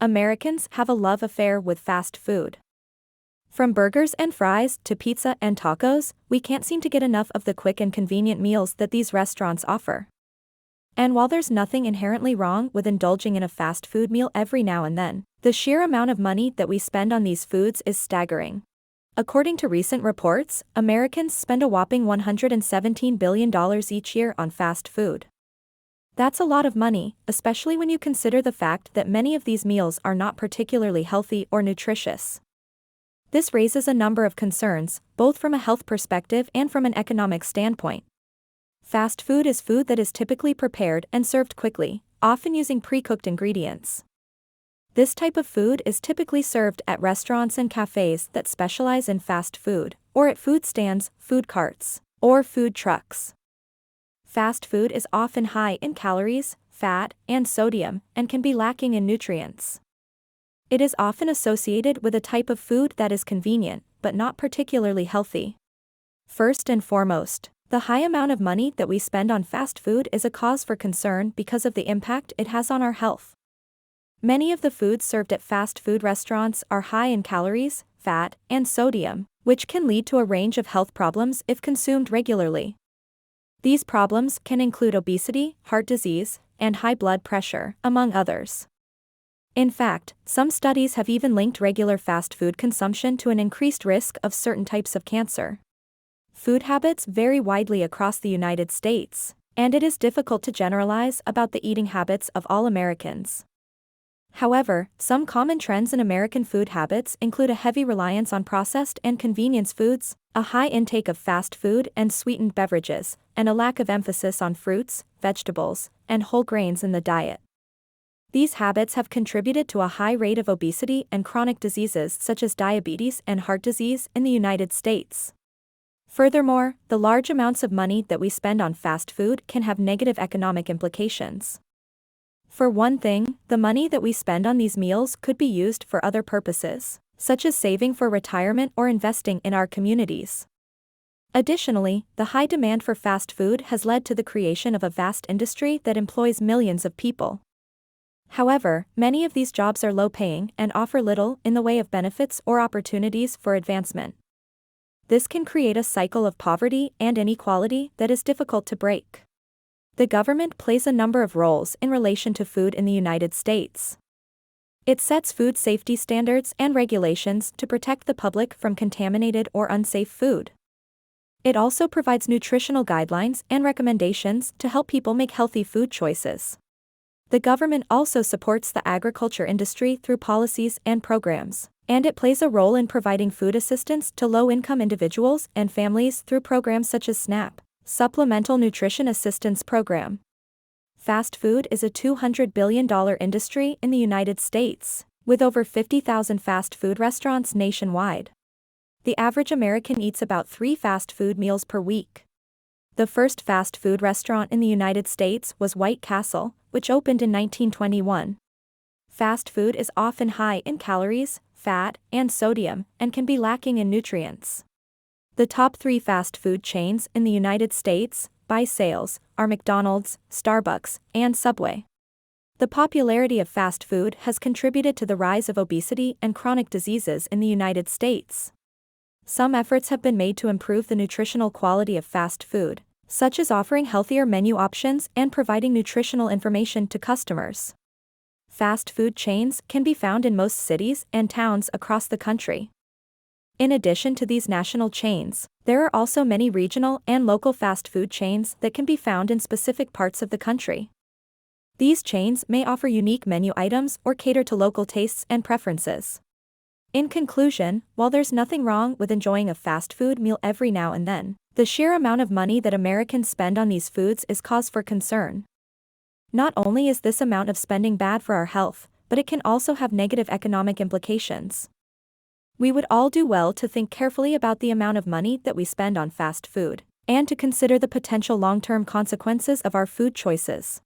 Americans have a love affair with fast food. From burgers and fries to pizza and tacos, we can't seem to get enough of the quick and convenient meals that these restaurants offer. And while there's nothing inherently wrong with indulging in a fast food meal every now and then, the sheer amount of money that we spend on these foods is staggering. According to recent reports, Americans spend a whopping $117 billion each year on fast food. That's a lot of money, especially when you consider the fact that many of these meals are not particularly healthy or nutritious. This raises a number of concerns, both from a health perspective and from an economic standpoint. Fast food is food that is typically prepared and served quickly, often using pre-cooked ingredients. This type of food is typically served at restaurants and cafes that specialize in fast food, or at food stands, food carts, or food trucks. Fast food is often high in calories, fat, and sodium, and can be lacking in nutrients. It is often associated with a type of food that is convenient, but not particularly healthy. First and foremost, the high amount of money that we spend on fast food is a cause for concern because of the impact it has on our health. Many of the foods served at fast food restaurants are high in calories, fat, and sodium, which can lead to a range of health problems if consumed regularly. These problems can include obesity, heart disease, and high blood pressure, among others. In fact, some studies have even linked regular fast food consumption to an increased risk of certain types of cancer. Food habits vary widely across the United States, and it is difficult to generalize about the eating habits of all Americans. However, some common trends in American food habits include a heavy reliance on processed and convenience foods, a high intake of fast food and sweetened beverages, and a lack of emphasis on fruits, vegetables, and whole grains in the diet. These habits have contributed to a high rate of obesity and chronic diseases such as diabetes and heart disease in the United States. Furthermore, the large amounts of money that we spend on fast food can have negative economic implications. For one thing, the money that we spend on these meals could be used for other purposes, such as saving for retirement or investing in our communities. Additionally, the high demand for fast food has led to the creation of a vast industry that employs millions of people. However, many of these jobs are low-paying and offer little in the way of benefits or opportunities for advancement. This can create a cycle of poverty and inequality that is difficult to break. The government plays a number of roles in relation to food in the United States. It sets food safety standards and regulations to protect the public from contaminated or unsafe food. It also provides nutritional guidelines and recommendations to help people make healthy food choices. The government also supports the agriculture industry through policies and programs, and it plays a role in providing food assistance to low-income individuals and families through programs such as SNAP, Supplemental Nutrition Assistance Program. Fast food is a $200 billion industry in the United States, with over 50,000 fast food restaurants nationwide. The average American eats about 3 fast food meals per week. The first fast food restaurant in the United States was White Castle, which opened in 1921. Fast food is often high in calories, fat, and sodium, and can be lacking in nutrients. The top 3 fast food chains in the United States, by sales, are McDonald's, Starbucks, and Subway. The popularity of fast food has contributed to the rise of obesity and chronic diseases in the United States. Some efforts have been made to improve the nutritional quality of fast food, such as offering healthier menu options and providing nutritional information to customers. Fast food chains can be found in most cities and towns across the country. In addition to these national chains, there are also many regional and local fast food chains that can be found in specific parts of the country. These chains may offer unique menu items or cater to local tastes and preferences. In conclusion, while there's nothing wrong with enjoying a fast food meal every now and then, the sheer amount of money that Americans spend on these foods is cause for concern. Not only is this amount of spending bad for our health, but it can also have negative economic implications. We would all do well to think carefully about the amount of money that we spend on fast food, and to consider the potential long-term consequences of our food choices.